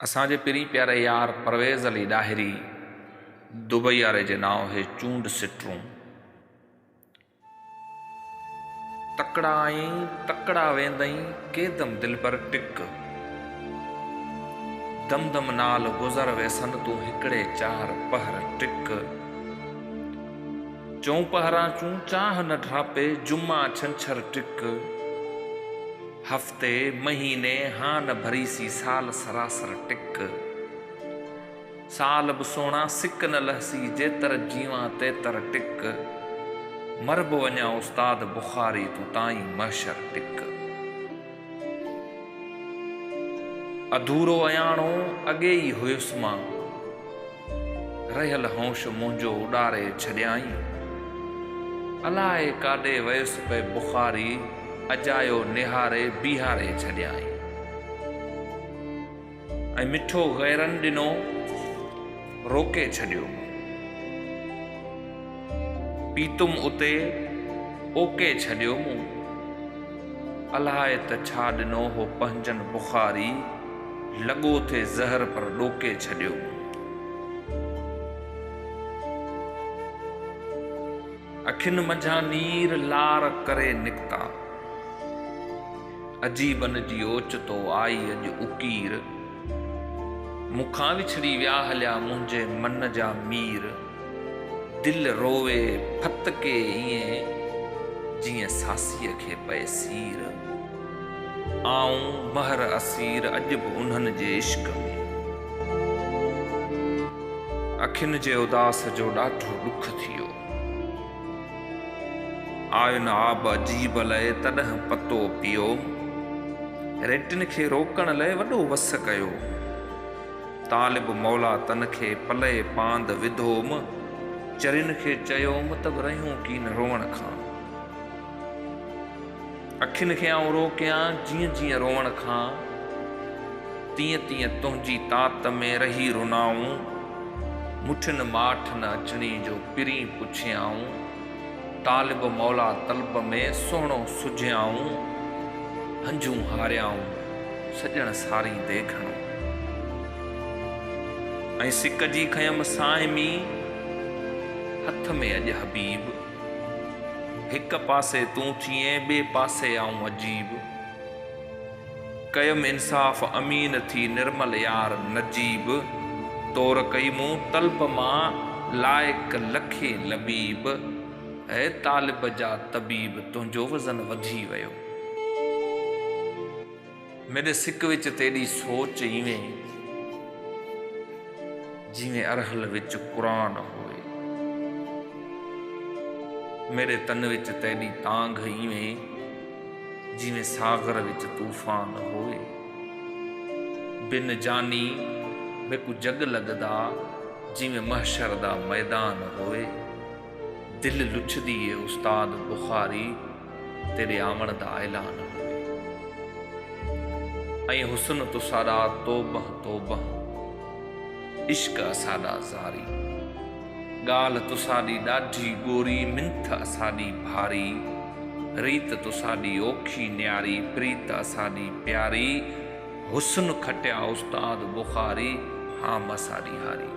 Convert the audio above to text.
असांजे पिरी प्यारे यार परवेज़ अली ॾाहिरी दुबई वारे जे नाव हे चूंड सिटरूं। तकड़ा आई तकड़ा वेंदई केदम दिल पर टिक, दम दम नाल गुज़र वेसन तूं हिकड़े चार पहर टिक। चौं पहरां चूं चाह न ढापे जुम्मा छंछर टिक, हफ्ते महीने हाँ न भरीसी साल सरासर टिक। साल बि सोना सिक न लहसी जेतर जीवां तेतर टिक, मरब वञा उस्ताद बुखारी तूं ताईं महशर टिक। अधूरो अयाणो अॻे ई हुयुसि मां, रहियल होश मुंहिंजो उॾारे छॾियाई। अलाए काॾे वयुसि पे बुखारी, अजायो निहारे बीहारे छॾियाई। ऐं मिठो गैरनि ॾिनो रोके छॾियो, पीतुम उते ओके छॾियो मूं। अलाए त छा ॾिनो हो पंहिंजनि बुखारी, लॻो थे ज़हर पर ॾोके छॾियो। अखियुनि मंझां नीर लार करे निकिता, अजीबन जी ओचितो आई अॼु उकीर। मुखां विछड़ी विया हलिया मुंहिंजे मन जा मीर, दिल रोवे फतके ईअं जीअं सासीअ खे पए सीर। आऊं महर असीर अॼु बि उन्हनि जे इश्क में, अखियुनि जे उदास जो ॾाढो ॾुख थियो। आयो न आब अजीब लए तॾहिं पतो पियो, रेटिन खे रोकण लाइ वॾो वस कयो। तालिब मौला तन खे पले पांद विधोम, चरिन खे चयोम त रहियूं की न रोअण खां। अखियुनि खे आऊं रोकियां जीअं जीअं रोअण खां, तीअं तीअं तुंहिंजी तात में रही रुनाऊं। मुठिन माठ न अचणी जो पिरी पुछियाऊं, तालिब मौला तलब में सुहिणो सुझियाऊं। हंजूं हारियाऊं सॼण सारी देखणो, ऐं सिक जी खयम साइमी हथ में अॼु हबीब। हिक पासे तूं थिए ॿिए पासे आऊं अजीब, कयम इंसाफ़ अमीन थी निर्मल यार नजीब। तौर कई मूं तलब मां लाइक लखे लबीब, ऐं तालिब जा तबीब तुंहिंजो वज़न वधी वियो। मेरे सिक विच तेरी सोच इवें जिवें अरहल विच कुरान होए। मेरे तन विच तेरी तांघ इवें जिवें सागर विच तूफान होए। बिन जानी बेकु जग लगदा जिवें महशर दा मैदान होए। दिल लुछदी है उस्ताद बुखारी तेरे आमण दा ऐलान होए। ऐं हुस्न तुसाडा तोबह तोबह, इश्क असाडा ज़ारी। ॻाल्हि तुसाडी ॾाढी गोरी मिंथ असाडी भारी। रीत तुसाडी ओखी न्यारी प्रीत असाडी प्यारी। हुस्न खटिया उस्ताद बुखारी हाम असाडी हारी।